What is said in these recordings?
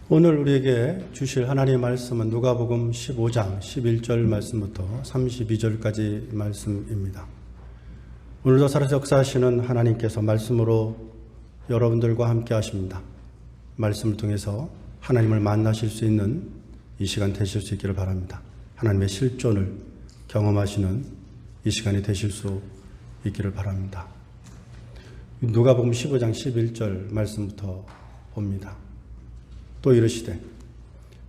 오늘 우리에게 주실 하나님의 말씀은 누가복음 15장 11절 말씀부터 32절까지 말씀입니다. 오늘도 살아서 역사하시는 하나님께서 말씀으로 여러분들과 함께 하십니다. 말씀을 통해서 하나님을 만나실 수 있는 이 시간 되실 수 있기를 바랍니다. 하나님의 실존을 경험하시는 이 시간이 되실 수 있기를 바랍니다. 누가복음 15장 11절 말씀부터 봅니다. 또 이르시되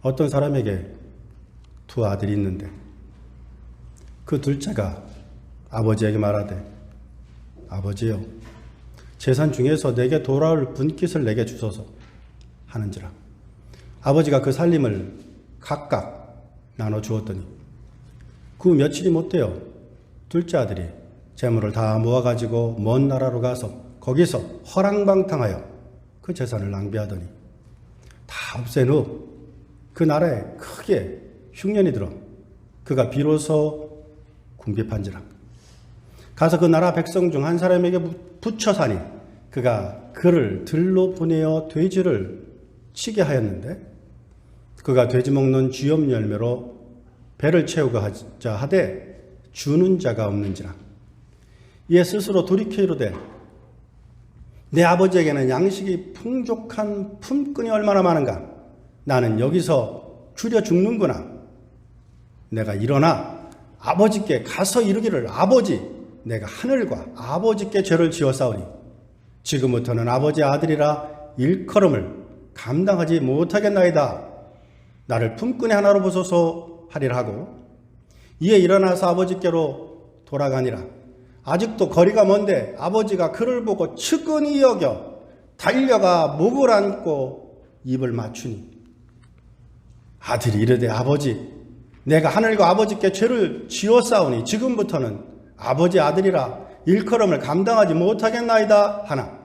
어떤 사람에게 두 아들이 있는데 그 둘째가 아버지에게 말하되 아버지여 재산 중에서 내게 돌아올 분깃을 내게 주소서 하는지라. 아버지가 그 살림을 각각 나눠 주었더니 그 며칠이 못되어 둘째 아들이 재물을 다 모아가지고 먼 나라로 가서 거기서 허랑방탕하여 그 재산을 낭비하더니 다 없앤 후 그 나라에 크게 흉년이 들어 그가 비로소 궁핍한지라. 가서 그 나라 백성 중 한 사람에게 붙여 사니 그가 그를 들로 보내어 돼지를 치게 하였는데 그가 돼지 먹는 쥐염 열매로 배를 채우고 하자 하되 주는 자가 없는지라. 이에 스스로 돌이켜 이르되 내 아버지에게는 양식이 풍족한 품꾼이 얼마나 많은가. 나는 여기서 줄여 죽는구나. 내가 일어나 아버지께 가서 이르기를 아버지 내가 하늘과 아버지께 죄를 지었사오니 지금부터는 아버지의 아들이라 일컬음을 감당하지 못하겠나이다. 나를 품꾼의 하나로 보소서 하리라 하고 이에 일어나서 아버지께로 돌아가니라. 아직도 거리가 먼데 아버지가 그를 보고 측은히 여겨 달려가 목을 안고 입을 맞추니 아들이 이르되 아버지 내가 하늘과 아버지께 죄를 지었사오니 지금부터는 아버지 아들이라 일컬음을 감당하지 못하겠나이다 하나.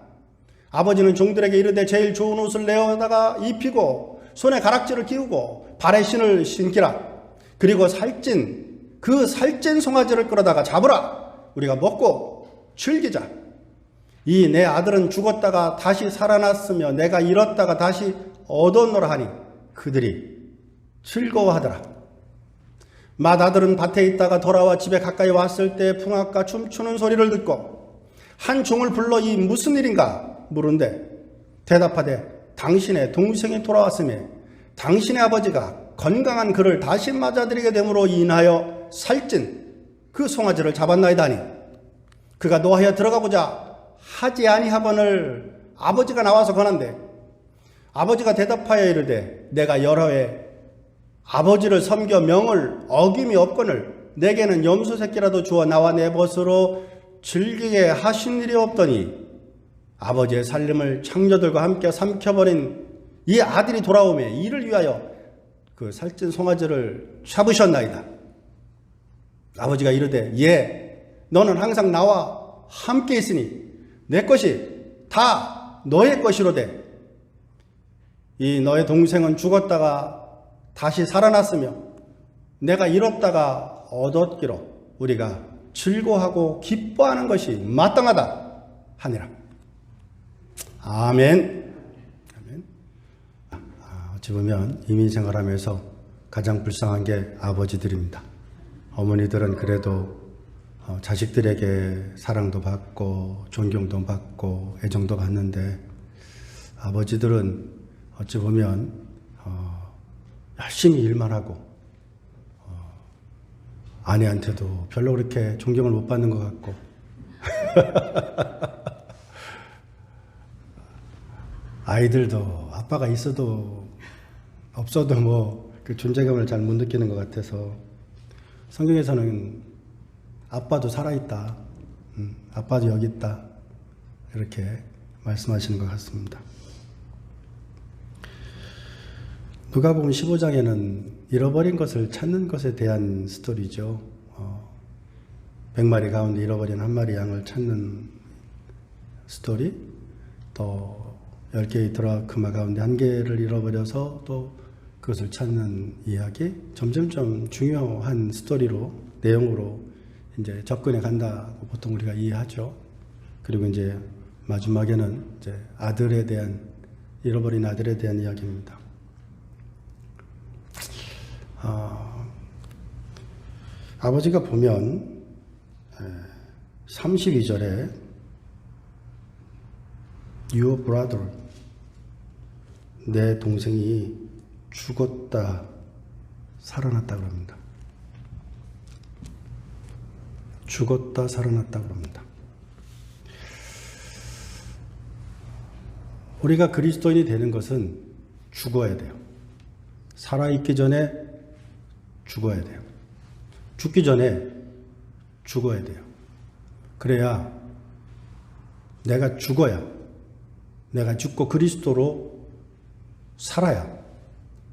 아버지는 종들에게 이르되 제일 좋은 옷을 내어다가 입히고 손에 가락지를 끼우고 발에 신을 신기라. 그리고 살찐 송아지를 끌어다가 잡으라. 우리가 먹고 즐기자. 이 내 아들은 죽었다가 다시 살아났으며 내가 잃었다가 다시 얻었노라 하니 그들이 즐거워하더라. 맏아들은 밭에 있다가 돌아와 집에 가까이 왔을 때 풍악과 춤추는 소리를 듣고 한 종을 불러 이 무슨 일인가 물은데 대답하되 당신의 동생이 돌아왔으며 당신의 아버지가 건강한 그를 다시 맞아들이게 됨으로 인하여 살찐 그 송아지를 잡았나이다 하니 그가 노하여 들어가보자 하지 아니하거늘 아버지가 나와서 거난데 아버지가 대답하여 이르되 내가 여러 해 아버지를 섬겨 명을 어김이 없거늘 내게는 염소 새끼라도 주어 나와 내 벗으로 즐기게 하신 일이 없더니 아버지의 살림을 창녀들과 함께 삼켜버린 이 아들이 돌아오매 이를 위하여 그 살찐 송아지를 잡으셨나이다. 아버지가 이르되 예 너는 항상 나와 함께 있으니 내 것이 다 너의 것이로되 이 너의 동생은 죽었다가 다시 살아났으며 내가 잃었다가 얻었기로 우리가 즐거워하고 기뻐하는 것이 마땅하다 하니라. 아멘. 아멘. 어찌 보면 이민 생활하면서 가장 불쌍한 게 아버지들입니다. 어머니들은 그래도 자식들에게 사랑도 받고 존경도 받고 애정도 받는데 아버지들은 어찌 보면 열심히 일만 하고 아내한테도 별로 그렇게 존경을 못 받는 것 같고 아이들도 아빠가 있어도 없어도 뭐 그 존재감을 잘 못 느끼는 것 같아서 성경에서는 아빠도 살아있다, 아빠도 여기 있다 이렇게 말씀하시는 것 같습니다. 누가복음 15장에는 잃어버린 것을 찾는 것에 대한 스토리죠. 100마리 가운데 잃어버린 한 마리 양을 찾는 스토리, 또 10개의 드라크마 가운데 한 개를 잃어버려서 또 그것을 찾는 이야기, 점점점 중요한 스토리로, 내용으로 이제 접근해 간다고 보통 우리가 이해하죠. 그리고 이제 마지막에는 이제 잃어버린 아들에 대한 이야기입니다. 아버지가 보면 32절에 Your brother, 내 동생이 죽었다 살아났다 그럽니다. 죽었다 살아났다 그럽니다. 우리가 그리스도인이 되는 것은 죽어야 돼요. 살아있기 전에 죽어야 돼요. 죽기 전에 죽어야 돼요. 그래야 내가 죽어야, 내가 죽고 그리스도로 살아야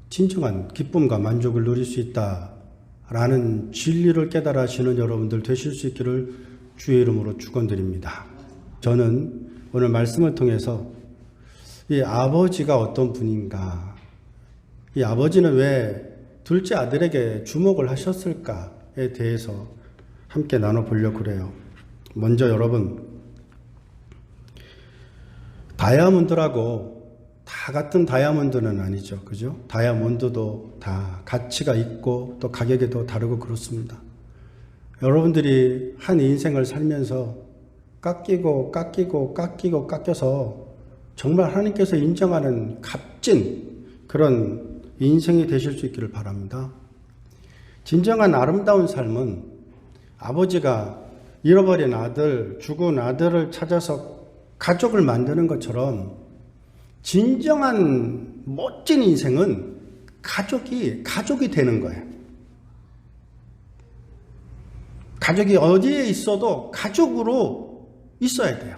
진정한 기쁨과 만족을 누릴 수 있다라는 진리를 깨달으시는 여러분들 되실 수 있기를 주의 이름으로 축원드립니다. 저는 오늘 말씀을 통해서 이 아버지가 어떤 분인가, 이 아버지는 왜 둘째 아들에게 주목을 하셨을까에 대해서 함께 나눠보려고 그래요. 먼저 여러분, 다이아몬드라고 다 같은 다이아몬드는 아니죠. 그죠? 다이아몬드도 다 가치가 있고 또 가격이 또 다르고 그렇습니다. 여러분들이 한 인생을 살면서 깎이고 깎여서 정말 하나님께서 인정하는 값진 그런 인생이 되실 수 있기를 바랍니다. 진정한 아름다운 삶은 아버지가 잃어버린 아들, 죽은 아들을 찾아서 가족을 만드는 것처럼 진정한 멋진 인생은 가족이 되는 거예요. 가족이 어디에 있어도 가족으로 있어야 돼요.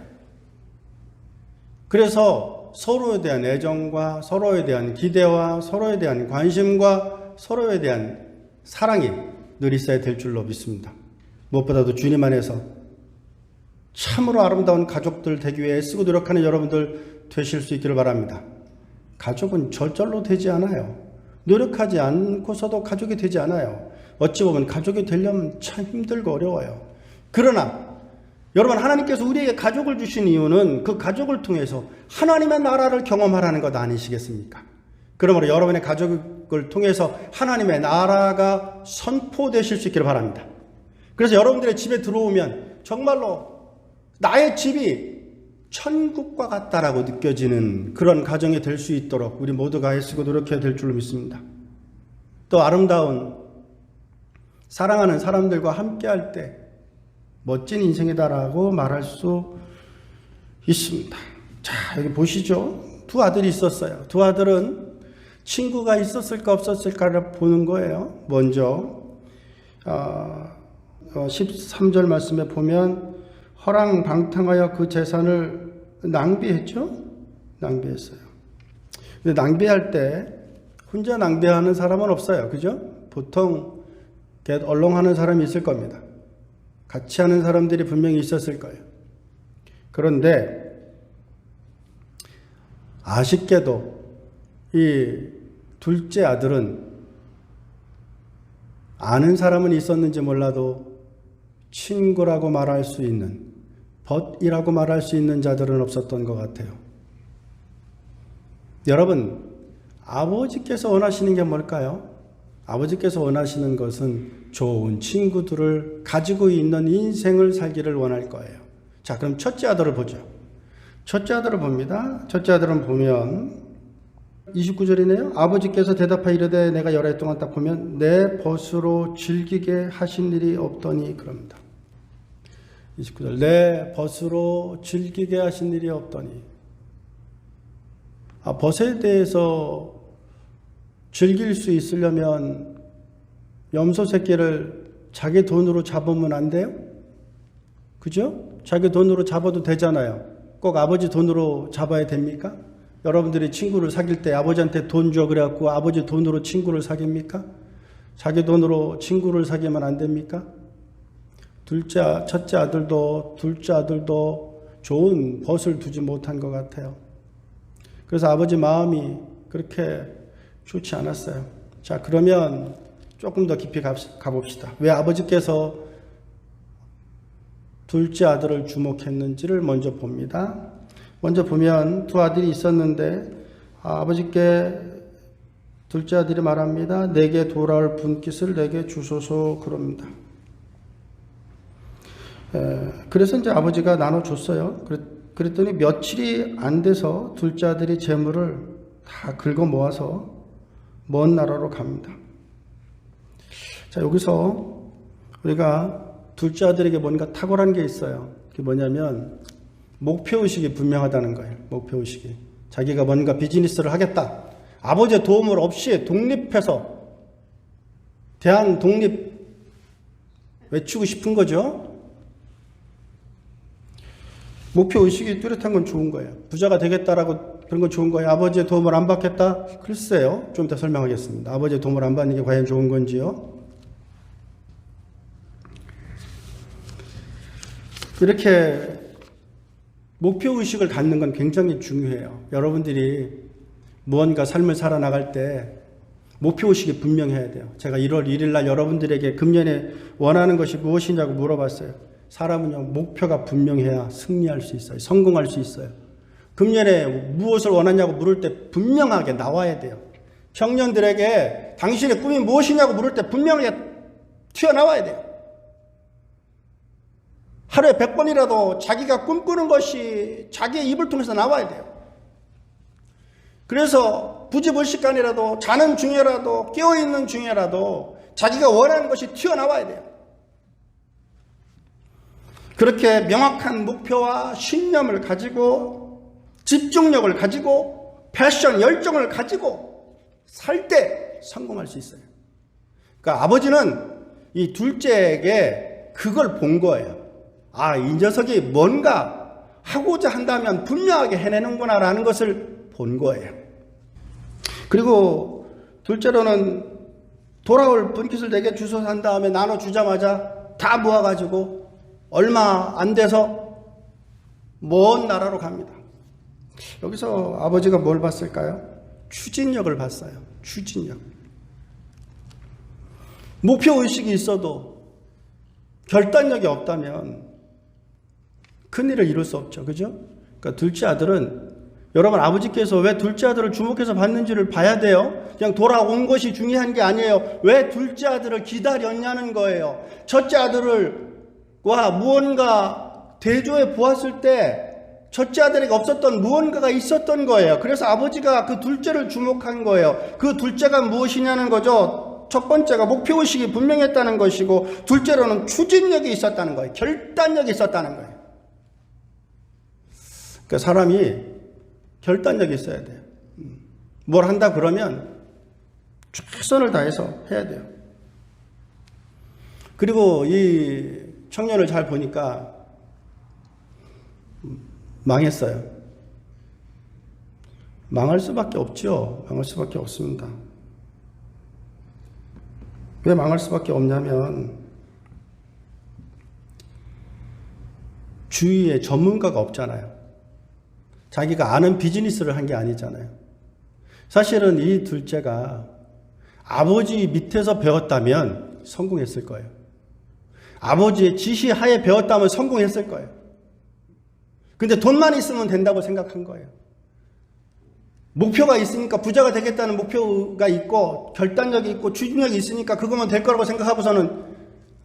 그래서 서로에 대한 애정과 서로에 대한 기대와 서로에 대한 관심과 서로에 대한 사랑이 늘 있어야 될 줄로 믿습니다. 무엇보다도 주님 안에서 참으로 아름다운 가족들 되기 위해 애쓰고 노력하는 여러분들 되실 수 있기를 바랍니다. 가족은 절절로 되지 않아요. 노력하지 않고서도 가족이 되지 않아요. 어찌 보면 가족이 되려면 참 힘들고 어려워요. 그러나 여러분, 하나님께서 우리에게 가족을 주신 이유는 그 가족을 통해서 하나님의 나라를 경험하라는 것 아니시겠습니까? 그러므로 여러분의 가족을 통해서 하나님의 나라가 선포되실 수 있기를 바랍니다. 그래서 여러분들의 집에 들어오면 정말로 나의 집이 천국과 같다라고 느껴지는 그런 가정이 될 수 있도록 우리 모두가 애쓰고 노력해야 될 줄로 믿습니다. 또 아름다운 사랑하는 사람들과 함께할 때 멋진 인생이다라고 말할 수 있습니다. 자, 여기 보시죠. 두 아들이 있었어요. 두 아들은 친구가 있었을까 없었을까를 보는 거예요. 먼저 13절 말씀에 보면 허랑방탕하여 그 재산을 낭비했죠. 낭비했어요. 근데 낭비할 때 혼자 낭비하는 사람은 없어요. 그죠? 보통 얼렁하는 사람이 있을 겁니다. 같이 하는 사람들이 분명히 있었을 거예요. 그런데 아쉽게도 이 둘째 아들은 아는 사람은 있었는지 몰라도 친구라고 말할 수 있는, 벗이라고 말할 수 있는 자들은 없었던 것 같아요. 여러분, 아버지께서 원하시는 게 뭘까요? 아버지께서 원하시는 것은 좋은 친구들을 가지고 있는 인생을 살기를 원할 거예요. 자, 그럼 첫째 아들을 보죠. 첫째 아들을 봅니다. 첫째 아들은 보면 29절이네요. 아버지께서 대답하여 이르되 내가 여러 해 동안 딱 보면 내 벗으로 즐기게 하신 일이 없더니 그럽니다. 29절 내 벗으로 즐기게 하신 일이 없더니. 벗에 대해서 즐길 수 있으려면 염소 새끼를 자기 돈으로 잡으면 안 돼요? 그죠? 자기 돈으로 잡아도 되잖아요. 꼭 아버지 돈으로 잡아야 됩니까? 여러분들이 친구를 사귈 때 아버지한테 돈 줘 그래갖고 아버지 돈으로 친구를 사깁니까? 자기 돈으로 친구를 사귀면 안 됩니까? 첫째 아들도 둘째 아들도 좋은 벗을 두지 못한 것 같아요. 그래서 아버지 마음이 그렇게 좋지 않았어요. 자, 그러면 조금 더 깊이 가봅시다. 왜 아버지께서 둘째 아들을 주목했는지를 먼저 봅니다. 먼저 보면 두 아들이 있었는데 아버지께 둘째 아들이 말합니다. 내게 돌아올 분깃을 내게 주소서 그럽니다. 그래서 이제 아버지가 나눠줬어요. 그랬더니 며칠이 안 돼서 둘째 아들이 재물을 다 긁어 모아서 먼 나라로 갑니다. 자, 여기서 우리가 둘째 아들에게 뭔가 탁월한 게 있어요. 그게 뭐냐면 목표의식이 분명하다는 거예요. 목표의식이. 자기가 뭔가 비즈니스를 하겠다. 아버지의 도움을 없이 독립해서 대한 독립 외치고 싶은 거죠. 목표의식이 뚜렷한 건 좋은 거예요. 부자가 되겠다라고 그런 건 좋은 거예요. 아버지의 도움을 안 받겠다? 글쎄요. 좀 이따 설명하겠습니다. 아버지의 도움을 안 받는 게 과연 좋은 건지요. 이렇게 목표의식을 갖는 건 굉장히 중요해요. 여러분들이 무언가 삶을 살아나갈 때 목표의식이 분명해야 돼요. 제가 1월 1일 날 여러분들에게 금년에 원하는 것이 무엇이냐고 물어봤어요. 사람은요, 목표가 분명해야 승리할 수 있어요. 성공할 수 있어요. 금년에 무엇을 원하냐고 물을 때 분명하게 나와야 돼요. 청년들에게 당신의 꿈이 무엇이냐고 물을 때 분명하게 튀어나와야 돼요. 하루에 100번이라도 자기가 꿈꾸는 것이 자기의 입을 통해서 나와야 돼요. 그래서 부지불식간이라도 자는 중에라도 깨어있는 중에라도 자기가 원하는 것이 튀어나와야 돼요. 그렇게 명확한 목표와 신념을 가지고 집중력을 가지고 패션, 열정을 가지고 살 때 성공할 수 있어요. 그러니까 아버지는 이 둘째에게 그걸 본 거예요. 아, 이 녀석이 뭔가 하고자 한다면 분명하게 해내는구나 라는 것을 본 거예요. 그리고 둘째로는 돌아올 분깃을 내게 주소서 한 다음에 나눠주자마자 다 모아가지고 얼마 안 돼서 먼 나라로 갑니다. 여기서 아버지가 뭘 봤을까요? 추진력을 봤어요. 추진력. 목표의식이 있어도 결단력이 없다면 큰일을 이룰 수 없죠. 그죠? 그러니까 둘째 아들은 여러분 아버지께서 왜 둘째 아들을 주목해서 봤는지를 봐야 돼요. 그냥 돌아온 것이 중요한 게 아니에요. 왜 둘째 아들을 기다렸냐는 거예요. 첫째 아들과 무언가 대조해 보았을 때 첫째 아들에게 없었던 무언가가 있었던 거예요. 그래서 아버지가 그 둘째를 주목한 거예요. 그 둘째가 무엇이냐는 거죠. 첫 번째가 목표의식이 분명했다는 것이고 둘째로는 추진력이 있었다는 거예요. 결단력이 있었다는 거예요. 그러니까 사람이 결단력이 있어야 돼요. 뭘 한다 그러면 최선을 다해서 해야 돼요. 그리고 이 청년을 잘 보니까 망했어요. 망할 수밖에 없죠. 망할 수밖에 없습니다. 왜 망할 수밖에 없냐면 주위에 전문가가 없잖아요. 자기가 아는 비즈니스를 한 게 아니잖아요. 사실은 이 둘째가 아버지 밑에서 배웠다면 성공했을 거예요. 아버지의 지시하에 배웠다면 성공했을 거예요. 근데 돈만 있으면 된다고 생각한 거예요. 목표가 있으니까 부자가 되겠다는 목표가 있고 결단력이 있고 추진력이 있으니까 그거면 될 거라고 생각하고서는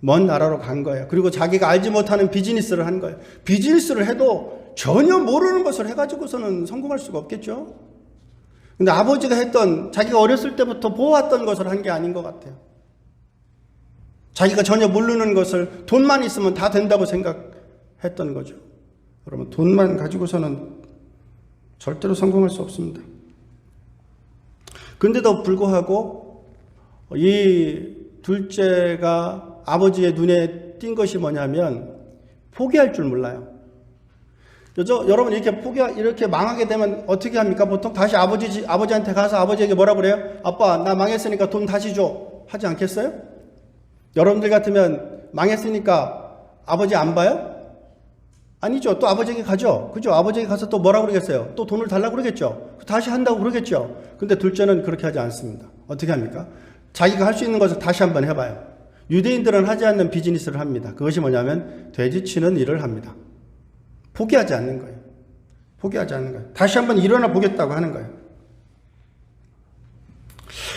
먼 나라로 간 거예요. 그리고 자기가 알지 못하는 비즈니스를 한 거예요. 비즈니스를 해도 전혀 모르는 것을 해가지고서는 성공할 수가 없겠죠. 근데 아버지가 했던 자기가 어렸을 때부터 보았던 것을 한 게 아닌 것 같아요. 자기가 전혀 모르는 것을 돈만 있으면 다 된다고 생각했던 거죠. 여러분 돈만 가지고서는 절대로 성공할 수 없습니다. 그런데도 불구하고 이 둘째가 아버지의 눈에 띈 것이 뭐냐면 포기할 줄 몰라요. 여러분 이렇게 망하게 되면 어떻게 합니까? 보통 다시 아버지한테 가서 아버지에게 뭐라 그래요? 아빠 나 망했으니까 돈 다시 줘. 하지 않겠어요? 여러분들 같으면 망했으니까 아버지 안 봐요? 아니죠. 또 아버지에게 가죠. 그죠? 아버지에게 가서 또 뭐라 그러겠어요? 또 돈을 달라고 그러겠죠. 다시 한다고 그러겠죠. 근데 둘째는 그렇게 하지 않습니다. 어떻게 합니까? 자기가 할 수 있는 것을 다시 한번 해봐요. 유대인들은 하지 않는 비즈니스를 합니다. 그것이 뭐냐면 돼지치는 일을 합니다. 포기하지 않는 거예요. 포기하지 않는 거예요. 다시 한번 일어나 보겠다고 하는 거예요.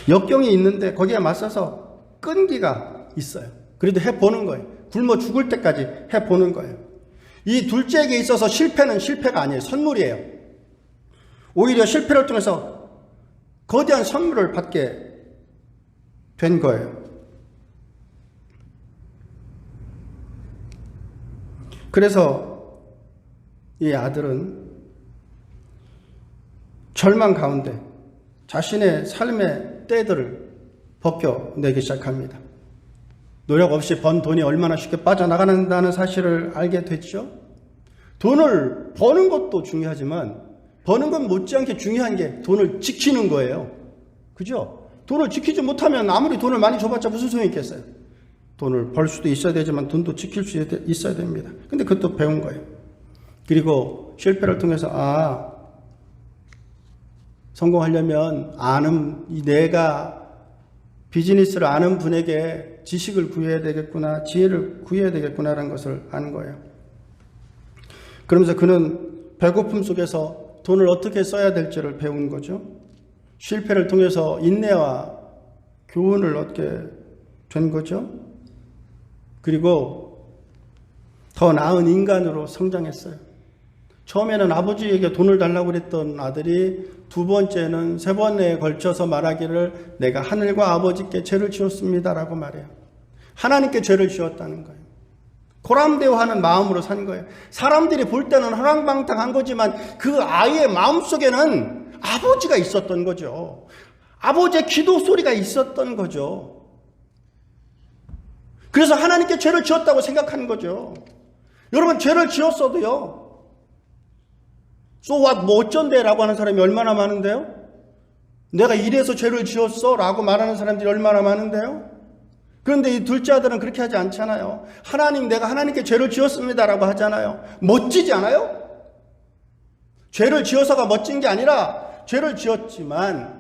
역경이 있는데 거기에 맞서서 끈기가 있어요. 그래도 해보는 거예요. 굶어 죽을 때까지 해보는 거예요. 이 둘째에게 있어서 실패는 실패가 아니에요. 선물이에요. 오히려 실패를 통해서 거대한 선물을 받게 된 거예요. 그래서 이 아들은 절망 가운데 자신의 삶의 때들을 벗겨내기 시작합니다. 노력 없이 번 돈이 얼마나 쉽게 빠져나가는다는 사실을 알게 됐죠. 돈을 버는 것도 중요하지만 버는 건 못지않게 중요한 게 돈을 지키는 거예요. 그죠? 돈을 지키지 못하면 아무리 돈을 많이 줘봤자 무슨 소용이 있겠어요. 돈을 벌 수도 있어야 되지만 돈도 지킬 수 있어야 됩니다. 근데 그것도 배운 거예요. 그리고 실패를 통해서 성공하려면 내가 비즈니스를 아는 분에게 지식을 구해야 되겠구나, 지혜를 구해야 되겠구나라는 것을 아는 거예요. 그러면서 그는 배고픔 속에서 돈을 어떻게 써야 될지를 배운 거죠. 실패를 통해서 인내와 교훈을 얻게 된 거죠. 그리고 더 나은 인간으로 성장했어요. 처음에는 아버지에게 돈을 달라고 그랬던 아들이 두 번째는 세 번에 걸쳐서 말하기를 내가 하늘과 아버지께 죄를 지었습니다라고 말해요. 하나님께 죄를 지었다는 거예요. 고람대오하는 마음으로 산 거예요. 사람들이 볼 때는 허랑방탕한 거지만 그 아이의 마음속에는 아버지가 있었던 거죠. 아버지의 기도 소리가 있었던 거죠. 그래서 하나님께 죄를 지었다고 생각하는 거죠. 여러분, 죄를 지었어도요, so what, 뭐 어쩐데 라고 하는 사람이 얼마나 많은데요? 내가 이래서 죄를 지었어 라고 말하는 사람들이 얼마나 많은데요? 그런데 이 둘째 아들은 그렇게 하지 않잖아요. 내가 하나님께 죄를 지었습니다 라고 하잖아요. 멋지지 않아요? 죄를 지어서가 멋진 게 아니라 죄를 지었지만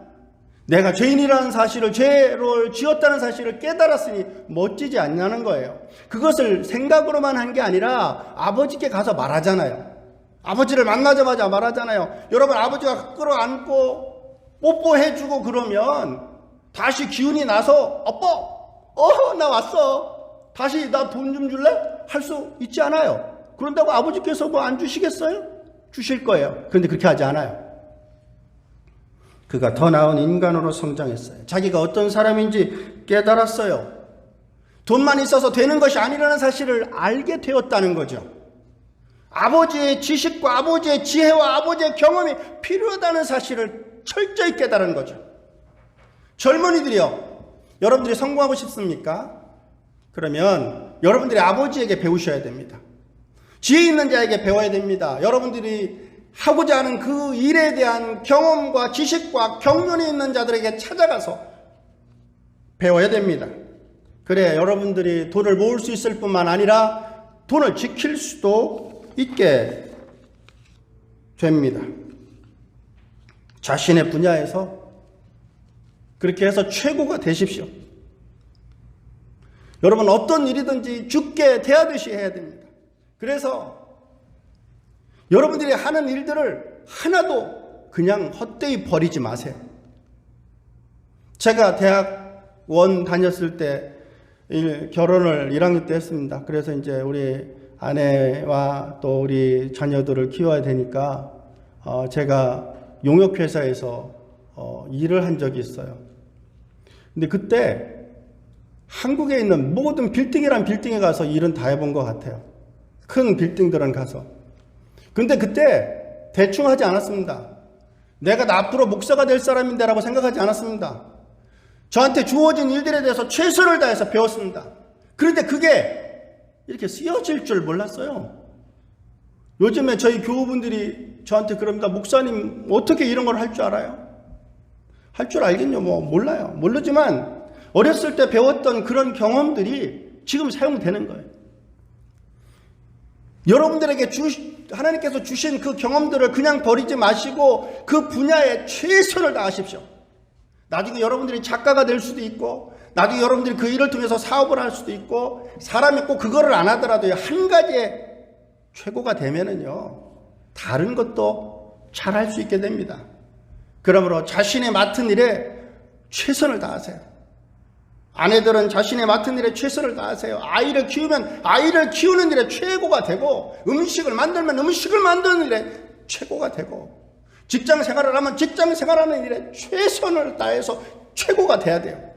내가 죄인이라는 사실을, 죄를 지었다는 사실을 깨달았으니 멋지지 않냐는 거예요. 그것을 생각으로만 한 게 아니라 아버지께 가서 말하잖아요. 아버지를 만나자마자 말하잖아요. 여러분, 아버지가 끌어안고 뽀뽀해주고 그러면 다시 기운이 나서 나 왔어. 다시 나 돈 좀 줄래? 할 수 있지 않아요. 그런다고 아버지께서 뭐 안 주시겠어요? 주실 거예요. 그런데 그렇게 하지 않아요. 그가 더 나은 인간으로 성장했어요. 자기가 어떤 사람인지 깨달았어요. 돈만 있어서 되는 것이 아니라는 사실을 알게 되었다는 거죠. 아버지의 지식과 아버지의 지혜와 아버지의 경험이 필요하다는 사실을 철저히 깨달은 거죠. 젊은이들이요, 여러분들이 성공하고 싶습니까? 그러면 여러분들이 아버지에게 배우셔야 됩니다. 지혜 있는 자에게 배워야 됩니다. 여러분들이 하고자 하는 그 일에 대한 경험과 지식과 경륜이 있는 자들에게 찾아가서 배워야 됩니다. 그래 여러분들이 돈을 모을 수 있을 뿐만 아니라 돈을 지킬 수도 있게 됩니다. 자신의 분야에서 그렇게 해서 최고가 되십시오. 여러분, 어떤 일이든지 죽게 대하듯이 해야 됩니다. 그래서 여러분들이 하는 일들을 하나도 그냥 헛되이 버리지 마세요. 제가 대학원 다녔을 때 결혼을 1학년 때 했습니다. 그래서 이제 우리 아내와 또 우리 자녀들을 키워야 되니까 제가 용역회사에서 일을 한 적이 있어요. 근데 그때 한국에 있는 모든 빌딩이란 빌딩에 가서 일은 다 해본 것 같아요. 큰 빌딩들은 가서. 근데 그때 대충 하지 않았습니다. 내가 앞으로 목사가 될 사람인데 라고 생각하지 않았습니다. 저한테 주어진 일들에 대해서 최선을 다해서 배웠습니다. 그런데 그게 이렇게 쓰여질 줄 몰랐어요. 요즘에 저희 교우분들이 저한테 그럽니다. 목사님 어떻게 이런 걸 할 줄 알아요? 할 줄 알겠냐? 뭐 몰라요. 모르지만 어렸을 때 배웠던 그런 경험들이 지금 사용되는 거예요. 여러분들에게 하나님께서 주신 그 경험들을 그냥 버리지 마시고 그 분야에 최선을 다하십시오. 나중에 여러분들이 작가가 될 수도 있고 나중에 여러분들이 그 일을 통해서 사업을 할 수도 있고 사람이 꼭 그거를 안 하더라도 한 가지에 최고가 되면은요 다른 것도 잘 할 수 있게 됩니다. 그러므로 자신이 맡은 일에 최선을 다하세요. 아내들은 자신의 맡은 일에 최선을 다하세요. 아이를 키우면 아이를 키우는 일에 최고가 되고, 음식을 만들면 음식을 만드는 일에 최고가 되고, 직장 생활을 하면 직장 생활하는 일에 최선을 다해서 최고가 돼야 돼요.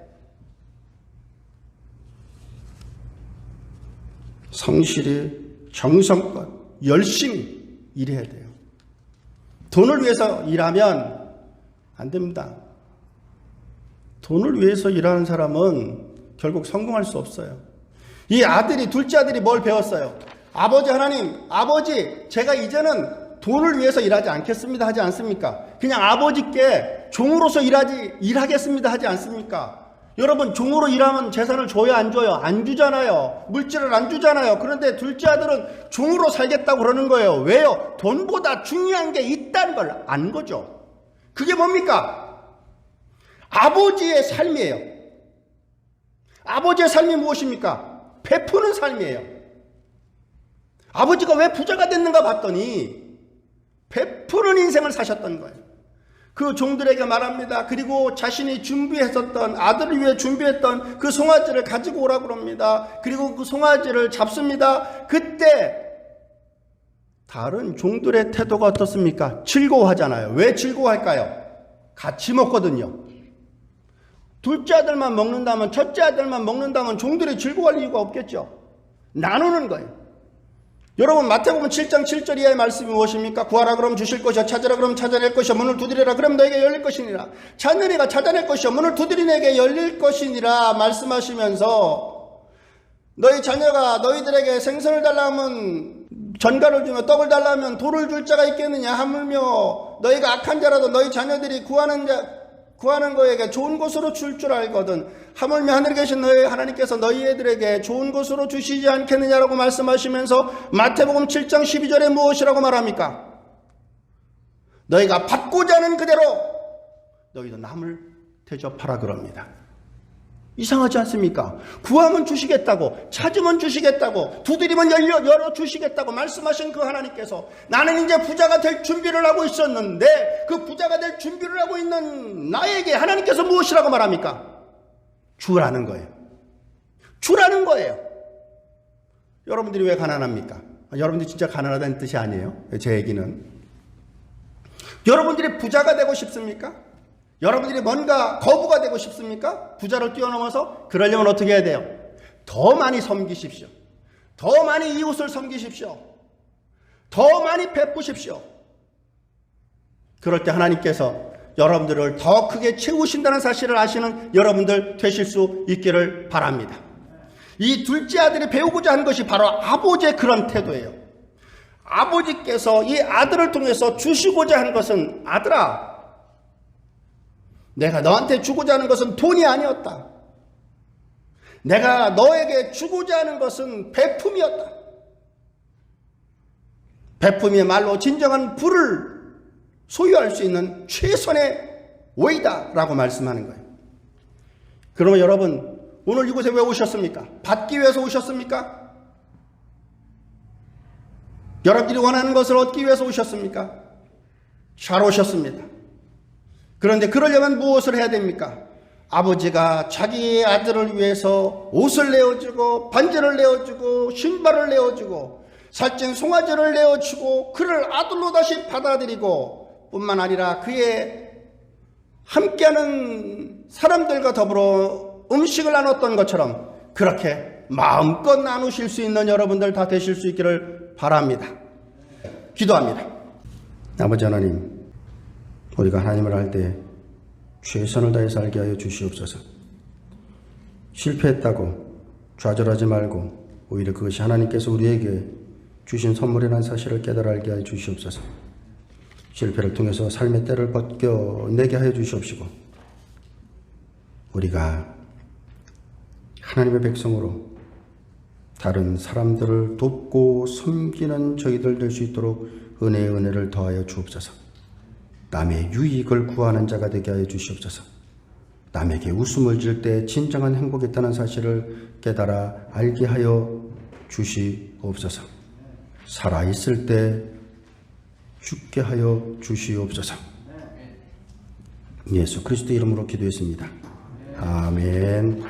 성실히 정성껏 열심히 일해야 돼요. 돈을 위해서 일하면 안 됩니다. 돈을 위해서 일하는 사람은 결국 성공할 수 없어요. 이 아들이, 둘째 아들이 뭘 배웠어요? 아버지 하나님, 아버지, 제가 이제는 돈을 위해서 일하지 않겠습니다 하지 않습니까? 그냥 아버지께 종으로서 일하겠습니다 하지 않습니까? 여러분, 종으로 일하면 재산을 줘요, 안 줘요? 안 주잖아요. 물질을 안 주잖아요. 그런데 둘째 아들은 종으로 살겠다고 그러는 거예요. 왜요? 돈보다 중요한 게 있다는 걸 안 거죠. 그게 뭡니까? 아버지의 삶이에요. 아버지의 삶이 무엇입니까? 베푸는 삶이에요. 아버지가 왜 부자가 됐는가 봤더니 베푸는 인생을 사셨던 거예요. 그 종들에게 말합니다. 그리고 자신이 준비했었던, 아들을 위해 준비했던 그 송아지를 가지고 오라고 합니다. 그리고 그 송아지를 잡습니다. 그때 다른 종들의 태도가 어떻습니까? 즐거워하잖아요. 왜 즐거워할까요? 같이 먹거든요. 둘째 아들만 먹는다면, 첫째 아들만 먹는다면 종들이 즐거워할 이유가 없겠죠. 나누는 거예요. 여러분, 마태복음 7장 7절 이하의 말씀이 무엇입니까? 구하라 그럼 주실 것이요, 찾으라 그럼 찾아낼 것이요, 문을 두드리라 그럼 너에게 열릴 것이니라. 찾느니가 찾아낼 것이요, 문을 두드린 에게 열릴 것이니라 말씀하시면서, 너희 자녀가 너희들에게 생선을 달라면 전갈을 주며 떡을 달라면 돌을 줄 자가 있겠느냐? 하물며 너희가 악한 자라도 너희 자녀들이 구하는 거에게 좋은 것으로 줄 줄 알거든. 하물며 하늘에 계신 너희 하나님께서 너희 애들에게 좋은 것으로 주시지 않겠느냐라고 말씀하시면서 마태복음 7장 12절에 무엇이라고 말합니까? 너희가 받고자 하는 그대로 너희도 남을 대접하라 그럽니다. 이상하지 않습니까? 구하면 주시겠다고, 찾으면 주시겠다고, 두드리면 열어 주시겠다고 말씀하신 그 하나님께서 나는 이제 부자가 될 준비를 하고 있었는데, 그 부자가 될 준비를 하고 있는 나에게 하나님께서 무엇이라고 말합니까? 주라는 거예요. 주라는 거예요. 여러분들이 왜 가난합니까? 여러분들이 진짜 가난하다는 뜻이 아니에요. 제 얘기는. 여러분들이 부자가 되고 싶습니까? 여러분들이 뭔가 거부가 되고 싶습니까? 부자를 뛰어넘어서? 그러려면 어떻게 해야 돼요? 더 많이 섬기십시오. 더 많이 이웃을 섬기십시오. 더 많이 베푸십시오. 그럴 때 하나님께서 여러분들을 더 크게 채우신다는 사실을 아시는 여러분들 되실 수 있기를 바랍니다. 이 둘째 아들이 배우고자 한 것이 바로 아버지의 그런 태도예요. 아버지께서 이 아들을 통해서 주시고자 한 것은, 아들아, 내가 너한테 주고자 하는 것은 돈이 아니었다. 내가 너에게 주고자 하는 것은 베품이었다. 베품이야말로 진정한 부를 소유할 수 있는 최선의 오이다 라고 말씀하는 거예요. 그러면 여러분, 오늘 이곳에 왜 오셨습니까? 받기 위해서 오셨습니까? 여러분들이 원하는 것을 얻기 위해서 오셨습니까? 잘 오셨습니다. 그런데 그러려면 무엇을 해야 됩니까? 아버지가 자기의 아들을 위해서 옷을 내어주고, 반지를 내어주고, 신발을 내어주고, 살찐 송아지를 내어주고, 그를 아들로 다시 받아들이고, 뿐만 아니라 그의 함께하는 사람들과 더불어 음식을 나눴던 것처럼 그렇게 마음껏 나누실 수 있는 여러분들 다 되실 수 있기를 바랍니다. 기도합니다. 아버지 하나님, 우리가 하나님을 알 때 최선을 다해서 알게 하여 주시옵소서. 실패했다고 좌절하지 말고 오히려 그것이 하나님께서 우리에게 주신 선물이라는 사실을 깨달아 알게 하여 주시옵소서. 실패를 통해서 삶의 때를 벗겨내게 하여 주시옵시고, 우리가 하나님의 백성으로 다른 사람들을 돕고 섬기는 저희들 될 수 있도록 은혜의 은혜를 더하여 주옵소서. 남의 유익을 구하는 자가 되게 하여 주시옵소서. 남에게 웃음을 줄 때 진정한 행복이 있다는 사실을 깨달아 알게 하여 주시옵소서. 살아있을 때 죽게 하여 주시옵소서. 예수 그리스도 이름으로 기도했습니다. 아멘.